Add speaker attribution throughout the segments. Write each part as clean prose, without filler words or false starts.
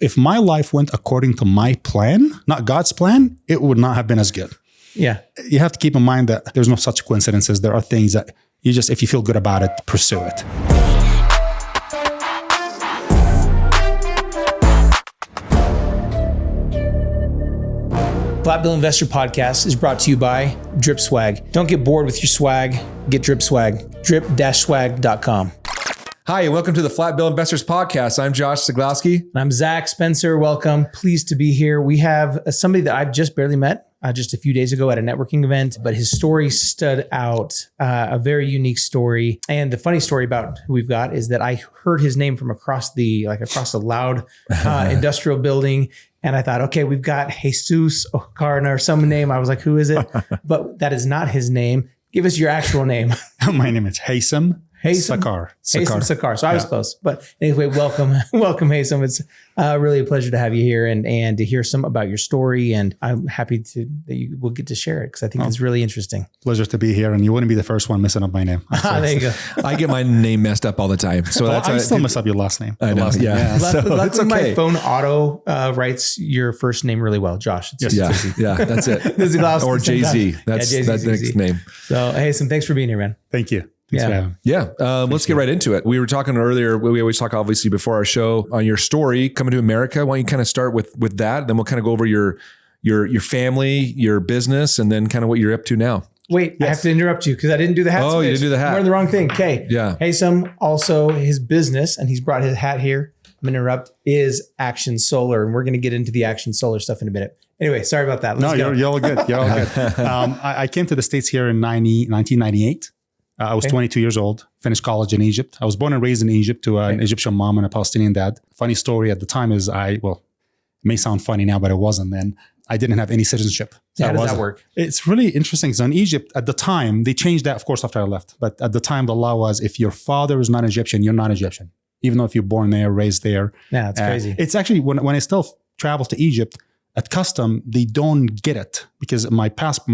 Speaker 1: If my life went according to my plan, not God's plan, it would not have been as good.
Speaker 2: Yeah.
Speaker 1: You have to keep in mind that there's no such coincidences. There are things that you just, if you feel good about it, pursue it.
Speaker 2: Flat Bill Investor Podcast is brought to you by Drip Swag. Don't get bored with your swag. Get Drip Swag. Drip-swag.com.
Speaker 3: Hi, and welcome to the Flat Bill Investors Podcast. I'm Josh Zaglowski.
Speaker 2: I'm Zach Spencer. Welcome. Pleased to be here. We have somebody that I've just barely met just a few days ago at a networking event, but his story stood out, a very unique story. And the funny story about who we've got is that I heard his name from across the loud industrial building. And I thought, okay, we've got Jesus Sakar or some name. I was like, who is it? But that is not his name. Give us your actual name.
Speaker 1: My name is Haysam Sakar.
Speaker 2: Haysam Sakar. So I was close. But anyway, welcome Haysam. It's really a pleasure to have you here and to hear some about your story. And I'm happy that you will get to share it because I think it's really interesting.
Speaker 1: Pleasure to be here. And you wouldn't be the first one messing up my name.
Speaker 2: There you go.
Speaker 3: I get my name messed up all the time. So
Speaker 1: I still mess up your last name.
Speaker 3: I know. Yeah.
Speaker 2: So luckily,
Speaker 3: it's okay.
Speaker 2: my phone auto writes your first name really well, Josh. It's easy.
Speaker 3: Yeah, that's it. Or Jay-Z. That's the next name.
Speaker 2: So, Haysam, thanks for being here, man.
Speaker 1: Thank you. Thanks for having me.
Speaker 3: Yeah. Let's get right into it. We were talking earlier, we always talk obviously before our show on your story coming to America. Why don't you kind of start with that? Then we'll kind of go over your family, your business, and then kind of what you're up to now.
Speaker 2: Wait, I have to interrupt you because I didn't do the hat.
Speaker 3: Oh, you didn't do the hat.
Speaker 2: I'm wearing the wrong thing. Okay.
Speaker 3: Yeah.
Speaker 2: Haysam, also his business, and he's brought his hat here. I'm going to interrupt, is Action Solar. And we're going to get into the Action Solar stuff in a minute. Anyway, sorry about that. Let's go.
Speaker 1: You're all good. You're all good. I came to the States here in 1998. I was 22 years old, finished college in Egypt. I was born and raised in Egypt to an Egyptian mom and a Palestinian dad. Funny story at the time is it may sound funny now, but it wasn't then. I didn't have any citizenship.
Speaker 2: How does that work?
Speaker 1: It's really interesting. So in Egypt, at the time, they changed that, of course, after I left. But at the time, the law was if your father is not Egyptian, you're not Egyptian. Even though if you're born there, raised there.
Speaker 2: Yeah, it's crazy.
Speaker 1: It's actually, when I still travel to Egypt, at custom, they don't get it because my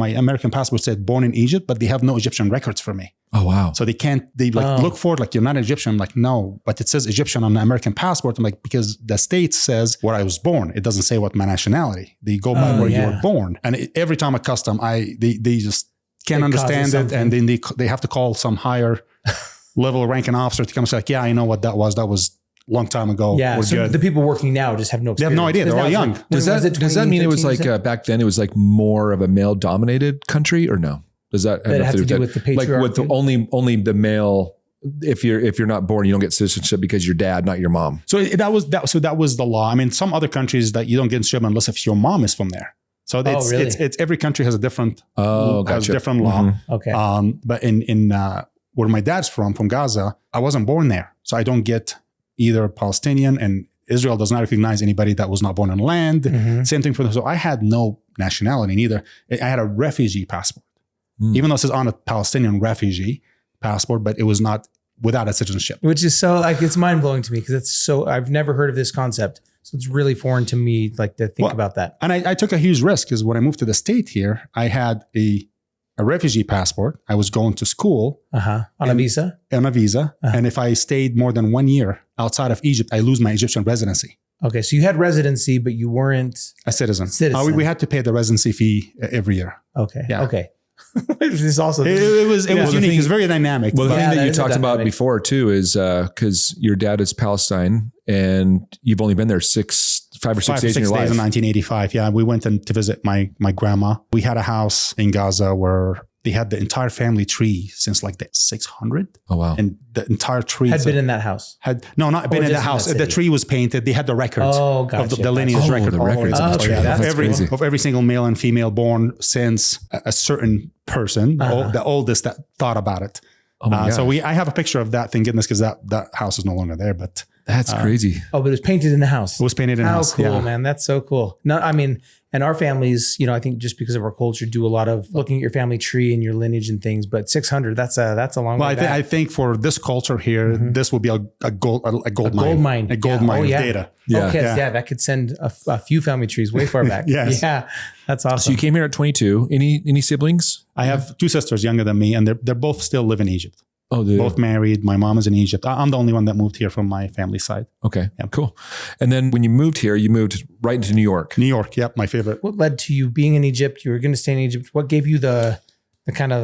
Speaker 1: American passport said born in Egypt, but they have no Egyptian records for me.
Speaker 3: Oh, wow.
Speaker 1: So they look for it like, you're not Egyptian. I'm like, no, but it says Egyptian on the American passport. I'm like, because the state says where I was born. It doesn't say what my nationality. They go by where you were born. And every time at custom, they just can't understand it. And then they have to call some higher level ranking officer to come and say like, yeah, I know what that was. That was long time ago.
Speaker 2: Yeah. So
Speaker 1: good.
Speaker 2: the people working now just have no experience.
Speaker 1: They have no idea. They're all young.
Speaker 3: Does that mean it was like back then it was like more of a male dominated country or no? Does that
Speaker 2: have to do with the patriarchy?
Speaker 3: Like with only the male, if you're not born, you don't get citizenship because your dad, not your mom.
Speaker 1: So that was the law. I mean, some other countries that you don't get citizenship unless if your mom is from there. So it's every country has a different law.
Speaker 2: Mm-hmm. Okay.
Speaker 1: But in where my dad's from Gaza, I wasn't born there, so I don't get either Palestinian, and Israel does not recognize anybody that was not born on land. Mm-hmm. Same thing for them. So I had no nationality neither. I had a refugee passport. Even though it says on a Palestinian refugee passport, but it was not without a citizenship.
Speaker 2: Which is so it's mind blowing to me because I've never heard of this concept. So it's really foreign to me to think about that.
Speaker 1: And I took a huge risk because when I moved to the state here, I had a refugee passport. I was going to school.
Speaker 2: On a visa?
Speaker 1: On a visa. And if I stayed more than 1 year outside of Egypt, I lose my Egyptian residency.
Speaker 2: Okay. So you had residency, but you weren't
Speaker 1: a citizen. We had to pay the residency fee every year.
Speaker 2: Okay.
Speaker 1: Yeah.
Speaker 2: Okay. This also
Speaker 1: it was unique. It's very dynamic.
Speaker 3: Well, the thing that you talked about before too is because your dad is Palestine and you've only been there 5 or 6 days in your life.
Speaker 1: In 1985. Yeah, we went to visit my grandma. We had a house in Gaza where they had the entire family tree since like the 600.
Speaker 3: Oh wow!
Speaker 1: And the entire tree
Speaker 2: had been in that house.
Speaker 1: Not been in that house. The tree was painted. They had the records of the lineage record.
Speaker 3: The records of the tree.
Speaker 1: Of every single male and female born since a certain person, the oldest that thought about it. Oh my God. So I have a picture of that thing, because that house is no longer there, but.
Speaker 3: That's crazy.
Speaker 2: Oh, but it was painted in the house.
Speaker 1: It was painted in the house.
Speaker 2: How cool, man. That's so cool. No, I mean, and our families, I think just because of our culture, do a lot of looking at your family tree and your lineage and things. But 600, that's a long way back.
Speaker 1: I think for this culture here, this would be a gold mine. A gold mine of data.
Speaker 2: Yeah. Okay, that could send a few family trees way far back.
Speaker 1: Yes.
Speaker 2: Yeah, that's awesome.
Speaker 3: So you came here at 22. Any siblings?
Speaker 1: I have 2 sisters younger than me, and they both still live in Egypt. Both married. My mom is in Egypt. I'm the only one that moved here from my family side.
Speaker 3: Okay, cool. And then when you moved here, you moved right into New York.
Speaker 1: New York, yep, my favorite.
Speaker 2: What led to you being in Egypt? You were going to stay in Egypt. What gave you the kind of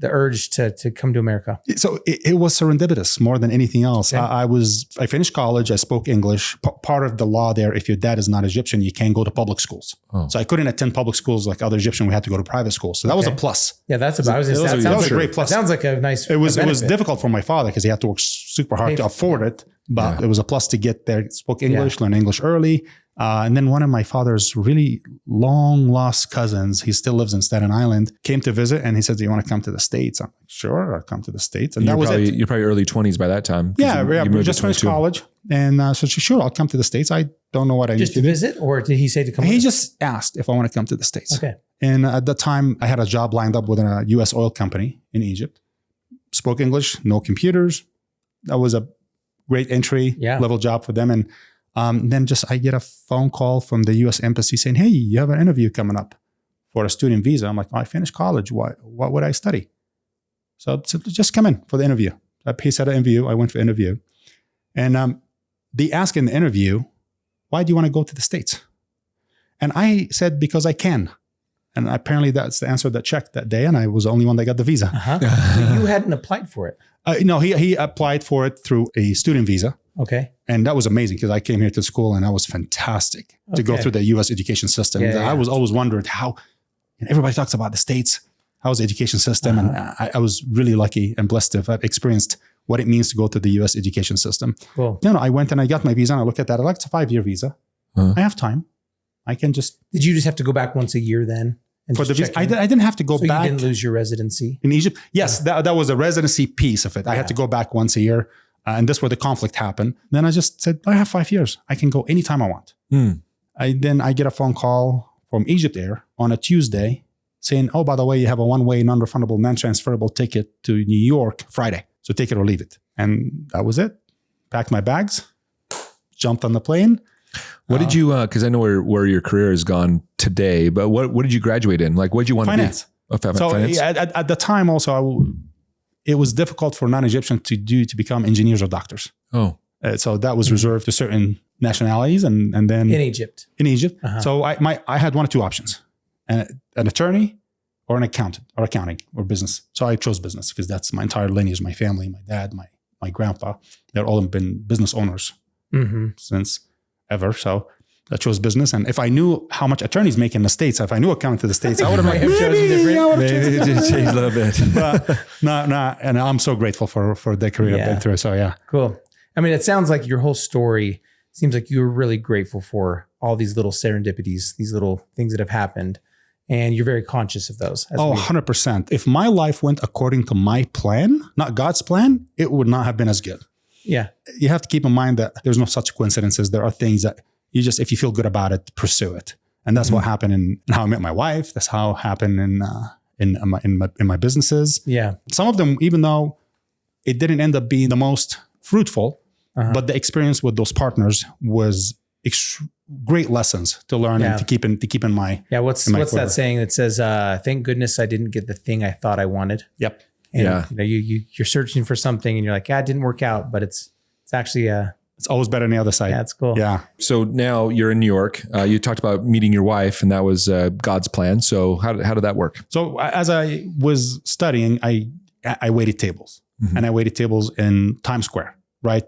Speaker 2: the urge to come to America?
Speaker 1: So it was serendipitous more than anything else.
Speaker 2: Okay.
Speaker 1: I finished college. I spoke English. Part of the law there, if your dad is not Egyptian, you can't go to public schools. Oh. So I couldn't attend public schools like other Egyptian. We had to go to private schools. So that was a plus.
Speaker 2: Yeah, that sounds a great plus. That sounds like a nice.
Speaker 1: It was difficult for my father because he had to work super hard to afford it. But it was a plus to get there. Spoke English, learn English early. And then one of my father's really long lost cousins, he still lives in Staten Island, came to visit and he said, do you want to come to the States? I'm like, sure, I'll come to the States. And that was it.
Speaker 3: You're probably early 20s by that time.
Speaker 1: Yeah, we just finished college. And so she, sure, I'll come to the States. I don't know what I need to do.
Speaker 2: Just to visit, or did he say to come?
Speaker 1: He just asked if I want to come to the States.
Speaker 2: Okay.
Speaker 1: And at the time, I had a job lined up with a U.S. oil company in Egypt. Spoke English, no computers. That was a great entry level job for them. And then I get a phone call from the U.S. Embassy saying, hey, you have an interview coming up for a student visa. I'm like, I finished college. What would I study? So just come in for the interview. He said an interview. I went for interview. And they asked in the interview, why do you want to go to the States? And I said, because I can. And apparently that's the answer that checked that day. And I was the only one that got the visa.
Speaker 2: You hadn't applied for it.
Speaker 1: No, he applied for it through a student visa.
Speaker 2: Okay.
Speaker 1: And that was amazing because I came here to school and that was fantastic to go through the U.S. education system. I was always wondered how, and everybody talks about the States, how's the education system? And I was really lucky and blessed to have experienced what it means to go to the U.S. education system.
Speaker 2: Cool.
Speaker 1: I went and I got my visa and I looked at that. It's a 5-year visa. I have time. I can just...
Speaker 2: Did you just have to go back once a year then?
Speaker 1: For the visa, I didn't have to go back.
Speaker 2: You didn't lose your residency?
Speaker 1: In Egypt? Yes, that was a residency piece of it. I had to go back once a year. And this is where the conflict happened. Then I just said, I have 5 years. I can go anytime I want. Then I get a phone call from Egypt Air on a Tuesday saying, oh, by the way, you have a one-way, non-refundable, non-transferable ticket to New York Friday. So take it or leave it. And that was it. Packed my bags, jumped on the plane.
Speaker 3: What did you, because I know where your career has gone today, but what did you graduate in? Like, what did you want
Speaker 1: finance.
Speaker 3: To be?
Speaker 1: So
Speaker 3: finance?
Speaker 1: At the time also, it was difficult for non-Egyptians to become engineers or doctors.
Speaker 3: Oh.
Speaker 1: So that was reserved to certain nationalities and then...
Speaker 2: In Egypt.
Speaker 1: So I had one or two options, an attorney or an accountant or accounting or business. So I chose business because that's my entire lineage, my family, my dad, my grandpa. They're all been business owners since ever. So I chose business. And if I knew how much attorneys make in the States, if I knew accounting to the States, I would have chosen different.
Speaker 3: Maybe changed a little bit.
Speaker 1: But no. And I'm so grateful for the career I've been through. So yeah.
Speaker 2: Cool. I mean, it sounds like your whole story seems like you were really grateful for all these little serendipities, these little things that have happened. And you're very conscious of those.
Speaker 1: 100%. If my life went according to my plan, not God's plan, it would not have been as good.
Speaker 2: Yeah.
Speaker 1: You have to keep in mind that there's no such coincidences. There are things that you just, if you feel good about it, pursue it. And that's what happened in how I met my wife. That's how it happened in my businesses.
Speaker 2: Yeah.
Speaker 1: Some of them, even though it didn't end up being the most fruitful, but the experience with those partners was great lessons to learn and to keep in my.
Speaker 2: Yeah. What's that saying that says, thank goodness I didn't get the thing I thought I wanted.
Speaker 1: Yep.
Speaker 2: And you're searching for something and you're like, it didn't work out, but it's actually
Speaker 1: it's always better on the other side.
Speaker 2: Yeah, it's cool.
Speaker 1: Yeah.
Speaker 3: So now you're in New York. You talked about meeting your wife, and that was God's plan. So how did that work?
Speaker 1: So as I was studying, I waited tables, and I waited tables in Times Square. Right.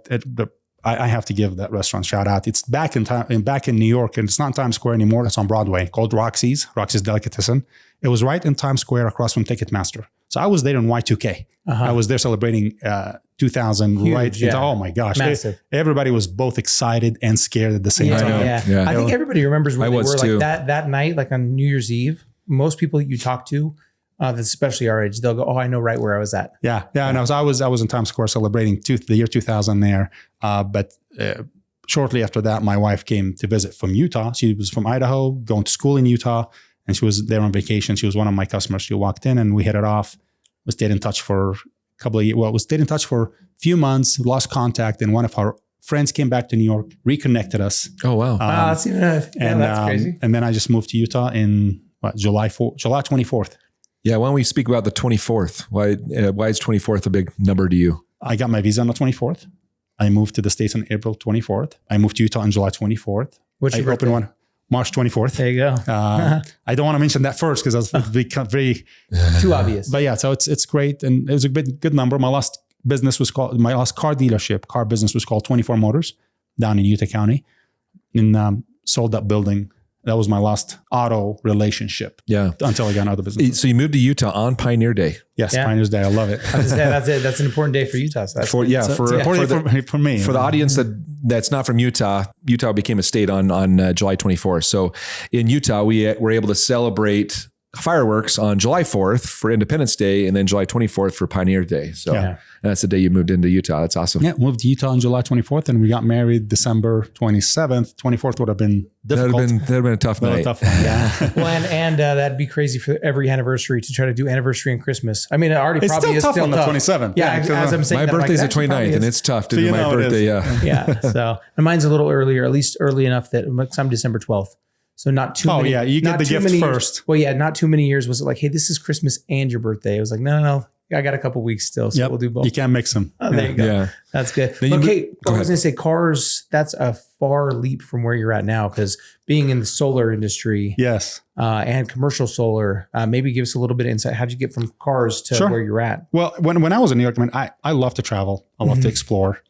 Speaker 1: I have to give that restaurant a shout out. It's back in New York, and it's not Times Square anymore. It's on Broadway, called Roxy's Delicatessen. It was right in Times Square across from Ticketmaster. So I was there in Y2K. I was there celebrating 2000. Huge, oh my gosh.
Speaker 2: Massive.
Speaker 1: Everybody was both excited and scared at the same time.
Speaker 2: Yeah. I think everybody remembers where they were
Speaker 3: too.
Speaker 2: Like that night, like on New Year's Eve. Most people you talk to, especially our age, they'll go, "Oh, I know right where I was at."
Speaker 1: Yeah. And I was in Times Square celebrating the year 2000 there. But shortly after that, my wife came to visit from Utah. She was from Idaho, going to school in Utah, and she was there on vacation. She was one of my customers. She walked in and we hit it off. We stayed in touch for a couple of years. Well, we stayed in touch for a few months, lost contact, and one of our friends came back to New York, reconnected us.
Speaker 3: Oh, wow.
Speaker 2: That's crazy.
Speaker 1: And then I just moved to Utah in July 24th.
Speaker 3: Yeah. Why don't we speak about the 24th? Why is 24th a big number to you?
Speaker 1: I got my visa on the 24th. I moved to the States on April 24th. I moved to Utah on July 24th.
Speaker 2: What's your birthday?
Speaker 1: One March 24th.
Speaker 2: There you go.
Speaker 1: I don't want to mention that first because that's very
Speaker 2: too obvious.
Speaker 1: But yeah, so it's great, and it was a good number. My last car dealership, car business was called 24 Motors down in Utah County, and sold that building. That was my last auto relationship.
Speaker 3: Yeah.
Speaker 1: Until I got another business.
Speaker 3: So you moved to Utah on Pioneer Day.
Speaker 1: Yes, yeah. Pioneer's Day. I love it.
Speaker 2: That's it. That's an important day for Utah. So
Speaker 3: For me. For the audience that's not from Utah, Utah became a state on July 24th. So in Utah, we were able to celebrate fireworks on July 4th for Independence Day, and then July 24th for Pioneer Day. So that's the day you moved into Utah. That's awesome.
Speaker 1: Yeah, moved to Utah on July 24th, and we got married December 27th. 24th would have been difficult.
Speaker 3: That'd have been a tough night.
Speaker 1: A tough one, yeah.
Speaker 2: Well, and that'd be crazy for every anniversary to try to do anniversary and Christmas. I mean, it already
Speaker 1: it's
Speaker 2: probably
Speaker 1: still
Speaker 2: is
Speaker 1: tough
Speaker 2: still
Speaker 1: on
Speaker 2: tough.
Speaker 1: the 27th.
Speaker 2: Yeah, as I'm saying,
Speaker 3: my birthday's the 29th, and it's tough to do my birthday.
Speaker 2: Yeah. So, and mine's a little earlier, at least early enough that I'm December 12th. So not too many. Oh yeah,
Speaker 1: you get the gift first.
Speaker 2: Years. Well, yeah, not too many years was it like, hey, this is Christmas and your birthday. I was like, no. I got a couple weeks still, so we'll do both.
Speaker 1: You can't mix them.
Speaker 2: Oh, there you go. Yeah. That's good. Okay, I was going to say cars, that's a far leap from where you're at now, because being in the solar industry and commercial solar, maybe give us a little bit of insight. How'd you get from cars to where you're at?
Speaker 1: Well, when I was in New York, I love to travel. I love to explore.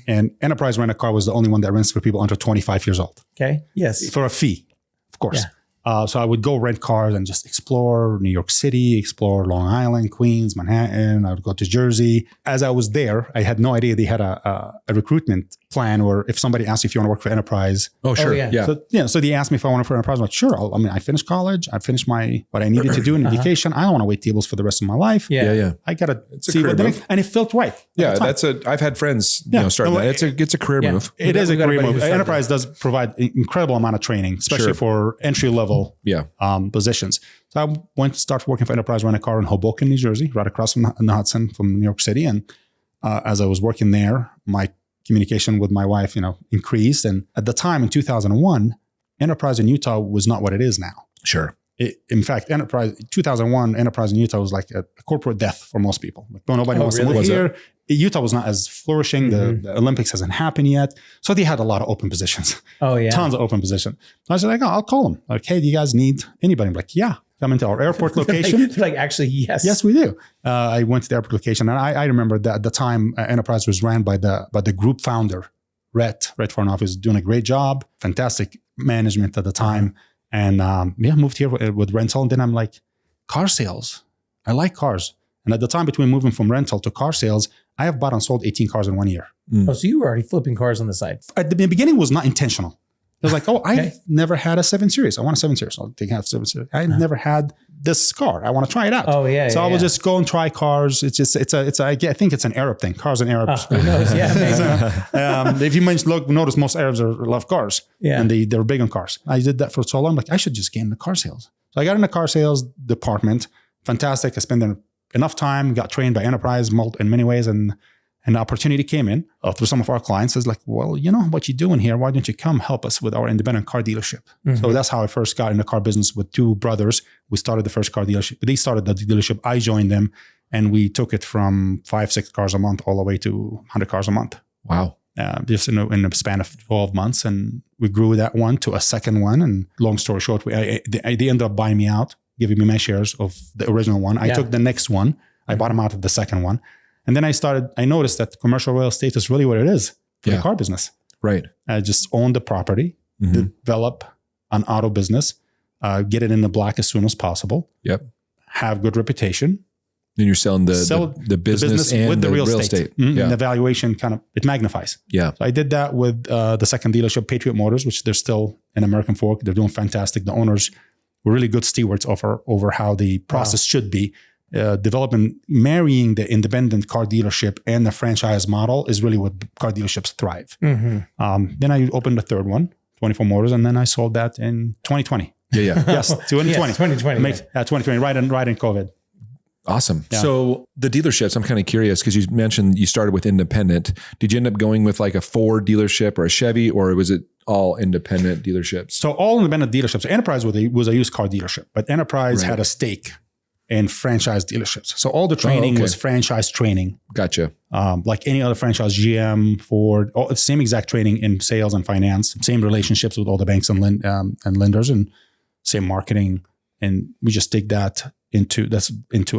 Speaker 1: And Enterprise Rent a Car was the only one that rents for people under 25 years old.
Speaker 2: Okay, yes.
Speaker 1: For a fee, of course. Yeah. So I would go rent cars and just explore New York City, explore Long Island, Queens, Manhattan. I would go to Jersey. As I was there, I had no idea they had a recruitment plan where if somebody asked if you want to work for Enterprise.
Speaker 3: Oh, sure.
Speaker 1: So they asked me if I want to work for Enterprise. I'm like, sure. I finished college. I finished what I needed to do in education. I don't want to wait tables for the rest of my life.
Speaker 3: Yeah.
Speaker 1: I got to see what and it felt right.
Speaker 3: Yeah, I've had friends start that. It's a career move.
Speaker 1: It is a career move. Enterprise does provide an incredible amount of training, especially for entry level positions. So I went to start working for Enterprise Rent a Car in Hoboken, New Jersey, right across from the Hudson from New York City. And as I was working there, my communication with my wife, increased. And at the time in 2001, Enterprise in Utah was not what it is now.
Speaker 3: Sure.
Speaker 1: In fact, 2001 Enterprise in Utah was like a corporate death for most people. Like, nobody wants to live here. Utah was not as flourishing. The Olympics hasn't happened yet. So they had a lot of open positions. Oh, yeah. Tons of open positions. So I was like, I'll call them. Like, hey, do you guys need anybody? I'm like, yeah. Come into our airport location.
Speaker 2: Actually, yes.
Speaker 1: Yes, we do. I went to the airport location. And I remember that at the time, Enterprise was ran by the group founder, Rhett Farnoff, is doing a great job. Fantastic management at the time. And moved here with rental. And then I'm like, car sales. I like cars. And at the time between moving from rental to car sales, I have bought and sold 18 cars in 1 year.
Speaker 2: Oh, so you were already flipping cars on the side.
Speaker 1: At the beginning, it was not intentional. It was like, I've never had a 7 Series. I want a 7 Series. I'll take a 7 Series. I never had this car. I want to try it out. Oh, yeah. So I will just go and try cars. I think it's an Arab thing. Cars and Arabs.
Speaker 2: Who knows? Yeah.
Speaker 1: If you notice, most Arabs love cars. Yeah. And they're big on cars. I did that for so long. Like, I should just get into car sales. So I got in the car sales department. Fantastic. I spent enough time, got trained by Enterprise in many ways, and an opportunity came in through some of our clients. It's like, well, you know what you're doing here. Why don't you come help us with our independent car dealership? So that's how I first got in the car business with two brothers. We started the first car dealership. They started the dealership. I joined them, and we took it from 5-6 cars a month all the way to 100 cars a month.
Speaker 3: Wow.
Speaker 1: Just in a span of 12 months. And we grew that one to a second one. And long story short, they ended up buying me out, giving me my shares of the original one. I took the next one. I bought them out of the second one. And then I noticed that commercial real estate is really what it is for the car business.
Speaker 3: Right.
Speaker 1: I just own the property, develop an auto business, get it in the black as soon as possible.
Speaker 3: Yep.
Speaker 1: Have good reputation.
Speaker 3: Then you're selling the business and
Speaker 1: with the real estate.
Speaker 3: Yeah.
Speaker 1: And the valuation it magnifies.
Speaker 3: Yeah.
Speaker 1: So I did that with the second dealership, Patriot Motors, which they're still in American Fork. They're doing fantastic. The owners were really good stewards over how the process should be. Marrying the independent car dealership and the franchise model is really what car dealerships thrive. Then I opened the third one, 24 Motors, and then I sold that in 2020.
Speaker 3: Yeah.
Speaker 1: Yes, 2020.
Speaker 2: Yes, 2020.
Speaker 1: 2020, right in COVID.
Speaker 3: Awesome. Yeah. So the dealerships, I'm kind of curious because you mentioned you started with independent. Did you end up going with like a Ford dealership or a Chevy, or was it all independent dealerships?
Speaker 1: So all independent dealerships. Enterprise was a used car dealership, but Enterprise had a stake in franchise dealerships. So all the training was franchise training.
Speaker 3: Gotcha.
Speaker 1: Like any other franchise, GM, Ford, same exact training in sales and finance, same relationships with all the banks and lenders, and same marketing. And we just take that into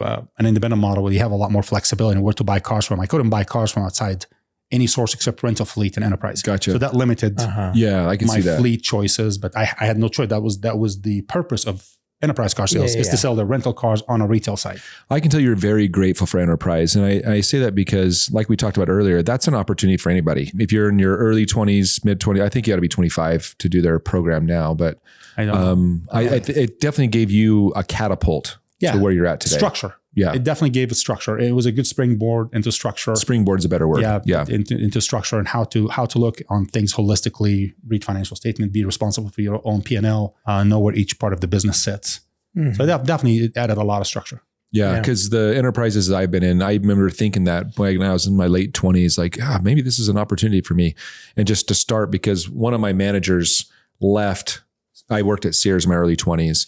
Speaker 1: an independent model where you have a lot more flexibility in where to buy cars from. I couldn't buy cars from outside any source except rental fleet and enterprise.
Speaker 3: Gotcha.
Speaker 1: So that limited
Speaker 3: I can
Speaker 1: my
Speaker 3: see that.
Speaker 1: fleet choices, but I had no choice. That was the purpose of enterprise car sales is to sell the rental cars on a retail side.
Speaker 3: I can tell you're very grateful for enterprise. And I say that because like we talked about earlier, that's an opportunity for anybody. If you're in your early 20s, mid 20s, I think you got to be 25 to do their program now. But I know. It definitely gave you a catapult to where you're at today.
Speaker 1: Structure. Yeah. It definitely gave a structure. It was a good springboard into structure.
Speaker 3: Springboard is a better word.
Speaker 1: Yeah. Into structure and how to look on things holistically, read financial statement, be responsible for your own P&L, know where each part of the business sits. Mm-hmm. So that definitely added a lot of structure.
Speaker 3: Yeah. Because the enterprises I've been in, I remember thinking that when I was in my late 20s, like, maybe this is an opportunity for me. And just to start, because one of my managers left, I worked at Sears in my early 20s.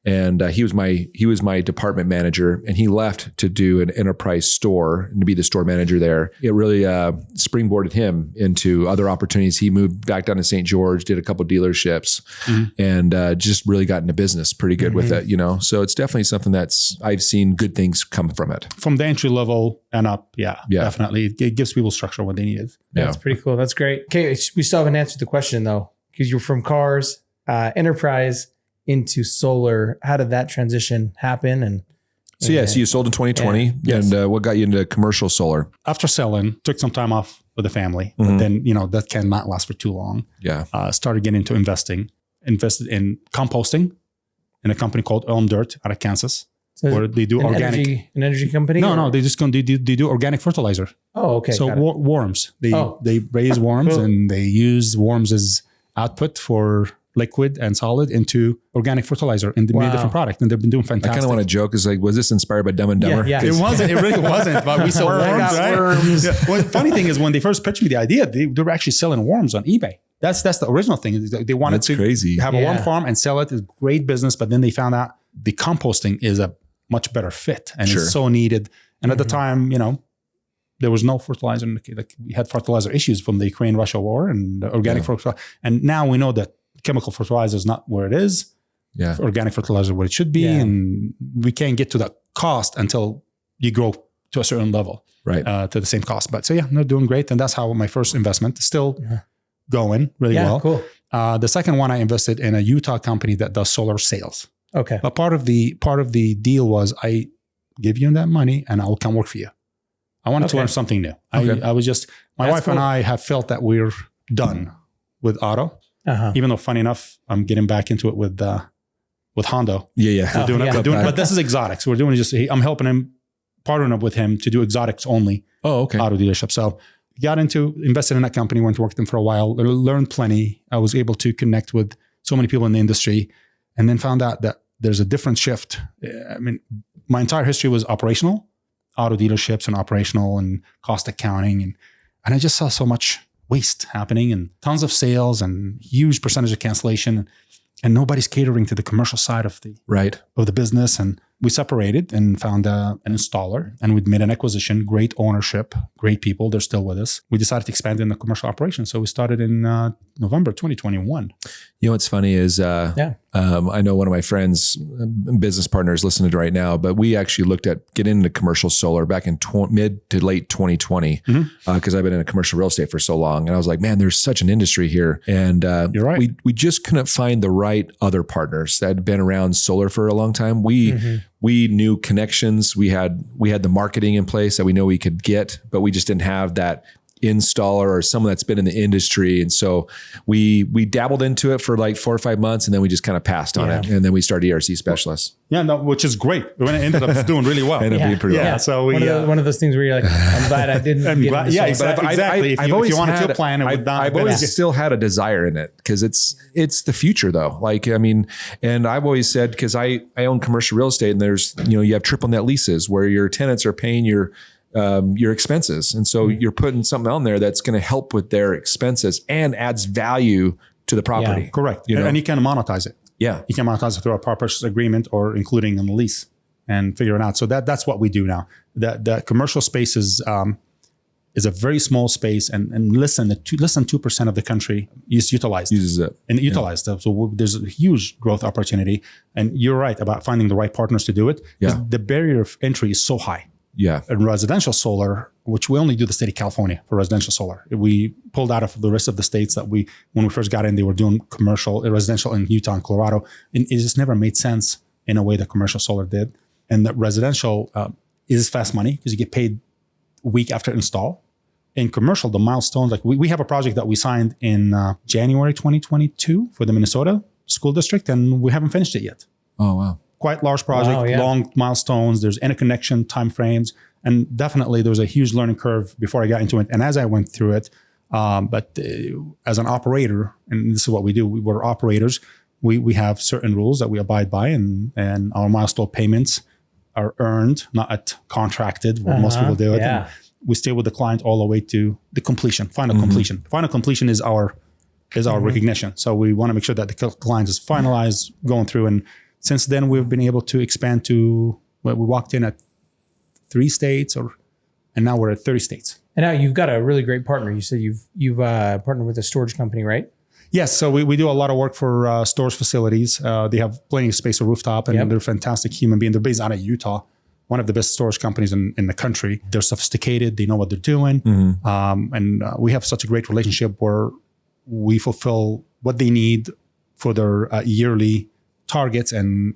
Speaker 3: And he was my department manager, and he left to do an enterprise store and to be the store manager there. It really springboarded him into other opportunities. He moved back down to St. George, did a couple dealerships, and just really got into business pretty good with it. So it's definitely something I've seen good things come from it.
Speaker 1: From the entry level and up, definitely. It gives people structure when they need it.
Speaker 2: Yeah, that's pretty cool. That's great. Okay, we still haven't answered the question though, because you're from cars, enterprise, into solar. How did that transition happen?
Speaker 3: So you sold in 2020, and what got you into commercial solar?
Speaker 1: After selling, took some time off with the family, but then that cannot last for too long.
Speaker 3: Yeah,
Speaker 1: started getting into invested in composting in a company called Elm Dirt out of Kansas, where they do organic.
Speaker 2: An energy company?
Speaker 1: No, they just they do organic fertilizer.
Speaker 2: Oh, okay.
Speaker 1: So worms, they raise worms and they use worms as output for liquid and solid into organic fertilizer and made a different product. And they've been doing fantastic.
Speaker 3: I kind of want to joke is like, was this inspired by Dumb and Dumber?
Speaker 1: Yeah. It wasn't. It really wasn't. But we sell worms, right? Worms. Well, the funny thing is when they first pitched me the idea, they were actually selling worms on eBay. That's the original thing. They wanted to have a worm farm and sell it. It's great business. But then they found out the composting is a much better fit and it's so needed. And at the time, there was no fertilizer. Like we had fertilizer issues from the Ukraine-Russia war and the organic fertilizer. And now we know that chemical fertilizer is not where it is. Yeah. Organic fertilizer where it should be. And we can't get to that cost until you grow to a certain level, right? To the same cost. But so they're doing great. And that's how my first investment is still going really well. Cool. The second one I invested in a Utah company that does solar sales.
Speaker 2: Okay.
Speaker 1: But part of the deal was I give you that money and I will come work for you. I wanted to learn something new. Okay. I was just, my wife and I have felt that we're done with auto. Even though, funny enough, I'm getting back into it with Honda. We're doing it, but this is exotics. We're doing it I'm helping him, partnering up with him to do exotics only. Auto dealership. So invested in that company, went to work with them for a while, learned plenty. I was able to connect with so many people in the industry, and then found out that there's a different shift. I mean, my entire history was operational, auto dealerships and operational and cost accounting, and I just saw so much waste happening and tons of sales and huge percentage of cancellation, and nobody's catering to the commercial side of the business. And we separated and found an installer, and we'd made an acquisition, great ownership, great people. They're still with us. We decided to expand in the commercial operation. So we started in November 2021.
Speaker 3: What's funny is I know one of my friends, business partners listening to right now, but we actually looked at getting into commercial solar back in mid to late 2020 because I've been in commercial real estate for so long. And I was like, man, there's such an industry here. And you're right. We just couldn't find the right other partners that had been around solar for a long time. We knew connections. We had the marketing in place that we know we could get, but we just didn't have that installer or someone that's been in the industry. And so we dabbled into it for like 4 or 5 months, and then we just kind of passed on it. And then we started ERC specialists.
Speaker 1: Which is great. We ended up doing really well.
Speaker 3: Ended up being pretty well.
Speaker 2: So we one of those things where you're like, I'm glad I didn't.
Speaker 1: Exactly. If you wanted to plan it,
Speaker 3: I've always still had a desire in it because it's the future though. Like, I mean, and I've always said, because I own commercial real estate, and there's, you have triple net leases where your tenants are paying your expenses. And so you're putting something on there that's going to help with their expenses and adds value to the property.
Speaker 1: Yeah, correct. And you can monetize it.
Speaker 3: Yeah.
Speaker 1: You can monetize it through a power purchase agreement or including in the lease. and figure it out. So that's what we do now. The commercial space is a very small space, and less than 2% of the country uses it. And utilized. So there's a huge growth opportunity. And you're right about finding the right partners to do it.
Speaker 3: Yeah.
Speaker 1: The barrier of entry is so high.
Speaker 3: Yeah.
Speaker 1: And residential solar, which we only do the state of California for residential solar. We pulled out of the rest of the states that when we first got in, they were doing commercial residential in Utah and Colorado. And it just never made sense in a way that commercial solar did. And that residential is fast money because you get paid a week after install. In commercial, the milestones, like we have a project that we signed in January 2022 for the Minnesota school district, and we haven't finished it yet.
Speaker 3: Oh, wow.
Speaker 1: Quite large project, long milestones. There's interconnection timeframes, and definitely there was a huge learning curve before I got into it. And as I went through it, but as an operator, and this is what we do, we're operators, we have certain rules that we abide by, and our milestone payments are earned, not contracted, where most people do it.
Speaker 2: Yeah.
Speaker 1: And we stay with the client all the way to the completion, final completion. Final completion is our recognition. So we want to make sure that the client is finalized, going through. And since then, we've been able to expand to, we walked in at 3 states, and now we're at 30 states.
Speaker 2: And now you've got a really great partner. You said you've partnered with a storage company, right?
Speaker 1: Yes. So we do a lot of work for storage facilities. They have plenty of space, a rooftop, and they're fantastic human beings. They're based out of Utah. One of the best storage companies in the country. They're sophisticated. They know what they're doing. And we have such a great relationship where we fulfill what they need for their yearly targets. And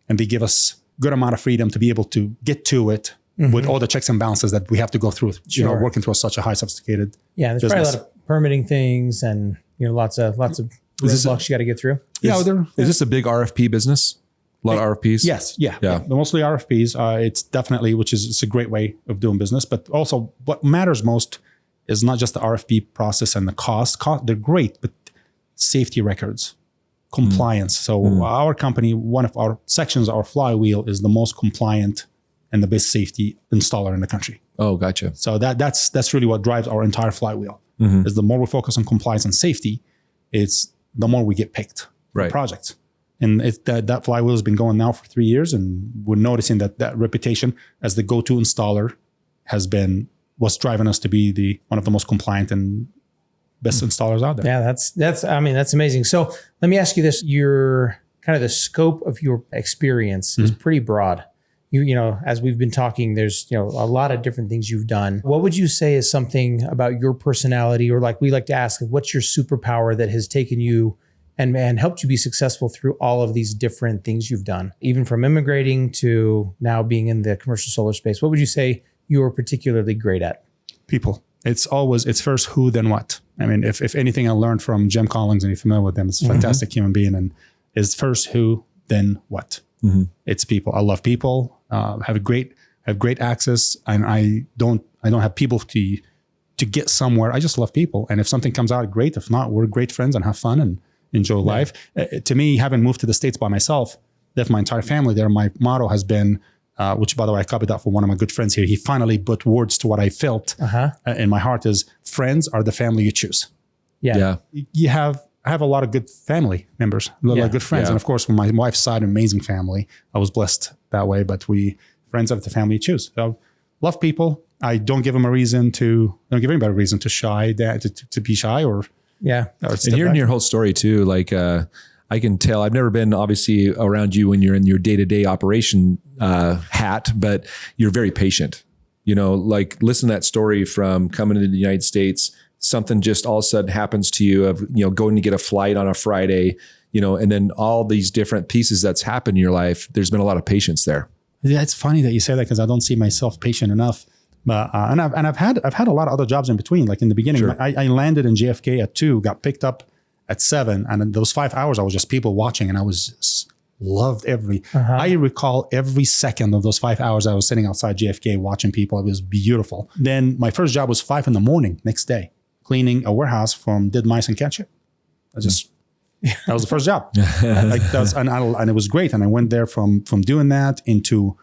Speaker 1: they give us good amount of freedom to be able to get to it with all the checks and balances that we have to go through, working through such a high sophisticated
Speaker 2: there's
Speaker 1: business.
Speaker 2: probably a lot of permitting things and, lots of roadblocks you got to get through.
Speaker 3: Is this a big RFP business? A lot of RFPs?
Speaker 1: Yes. Yeah. Mostly RFPs. It's definitely, it's a great way of doing business. But also what matters most is not just the RFP process and the cost. They're great, but safety records, compliance. So our company, one of our sections, our flywheel, is the most compliant and the best safety installer in the country.
Speaker 3: Oh, gotcha.
Speaker 1: So that's really what drives our entire flywheel. Is the more we focus on compliance and safety, it's the more we get picked for projects. And that flywheel has been going now for 3 years, and we're noticing that reputation as the go-to installer has been what's driving us to be one of the most compliant and best installers out there.
Speaker 2: Yeah, that's amazing. So let me ask you this: your kind of the scope of your experience is pretty broad. You as we've been talking, there's a lot of different things you've done. What would you say is something about your personality, or like we like to ask, what's your superpower that has taken you and helped you be successful through all of these different things you've done, even from immigrating to now being in the commercial solar space? What would you say you are particularly great at?
Speaker 1: People. It's first who, then what. I mean, if anything I learned from Jim Collins, and you're familiar with him, it's a fantastic human being, and is first who, then what. It's people. I love people, have great access, and I don't have people to get somewhere. I just love people. And if something comes out, great. If not, we're great friends and have fun and enjoy life. To me, having moved to the States by myself, left my entire family there, my motto has been, which by the way, I copied that from one of my good friends here. He finally put words to what I felt in my heart, is friends are the family you choose.
Speaker 2: Yeah.
Speaker 1: I have a lot of good family members, a lot of good friends. And of course, from my wife's side, amazing family. I was blessed that way, but friends are the family you choose. So love people. I don't give anybody a reason to to be shy or.
Speaker 3: Yeah. And hearing your whole story too, like I can tell, I've never been obviously around you when you're in your day-to-day operation hat, but you're very patient. Like listen to that story from coming to the United States, something just all of a sudden happens to you of, going to get a flight on a Friday, and then all these different pieces that's happened in your life. There's been a lot of patience there.
Speaker 1: Yeah. It's funny that you say that because I don't see myself patient enough. But and I've had a lot of other jobs in between. Like in the beginning, I landed in JFK at 2, got picked up at 7, and in those 5 hours, I was just people watching, and I was just loved I recall every second of those 5 hours I was sitting outside JFK watching people. It was beautiful. Then my first job was 5 a.m. next day, cleaning a warehouse from dead mice and ketchup. That was the first job. And it was great. And I went there from doing that into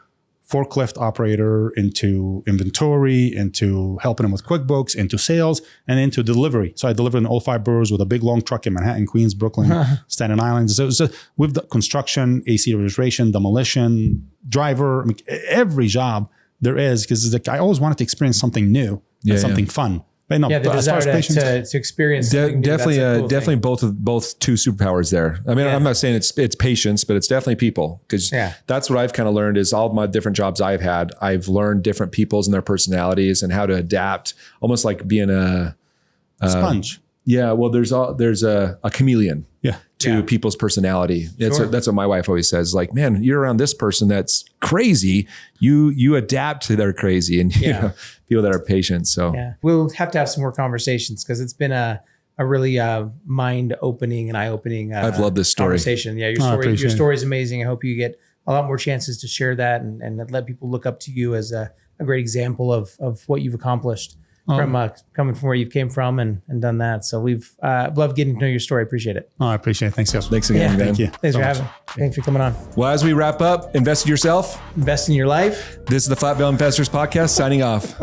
Speaker 1: forklift operator into inventory, into helping them with QuickBooks, into sales, and into delivery. So I delivered in all 5 boroughs with a big long truck in Manhattan, Queens, Brooklyn, Staten Island. So we've done construction, AC registration, demolition, driver, I mean, every job there is, because I always wanted to experience something new and something fun. But no,
Speaker 2: the desire to experience
Speaker 3: definitely both two superpowers there. I mean, I'm not saying it's patience, but it's definitely people, because that's what I've kind of learned is all my different jobs I've had. I've learned different peoples and their personalities and how to adapt, almost like being a
Speaker 1: sponge.
Speaker 3: Yeah, well, there's a chameleon. To people's personality. That's what my wife always says. Like, man, you're around this person that's crazy. You adapt to their crazy, and you know, people that are patient. So
Speaker 2: we'll have to have some more conversations, because it's been a really mind opening and eye opening.
Speaker 3: I've loved this story.
Speaker 2: Conversation. Yeah, your story is amazing. I hope you get a lot more chances to share that and let people look up to you as a great example of what you've accomplished. From coming from where you came from and done that. So we've loved getting to know your story. Appreciate it.
Speaker 1: I appreciate it. Thanks, guys.
Speaker 3: Thanks again, man.
Speaker 1: Thank you.
Speaker 2: Thanks for having me. Thanks for coming on.
Speaker 3: Well, as we wrap up, invest in yourself.
Speaker 2: Invest in your life.
Speaker 3: This is the Flat Bill Investors Podcast signing off.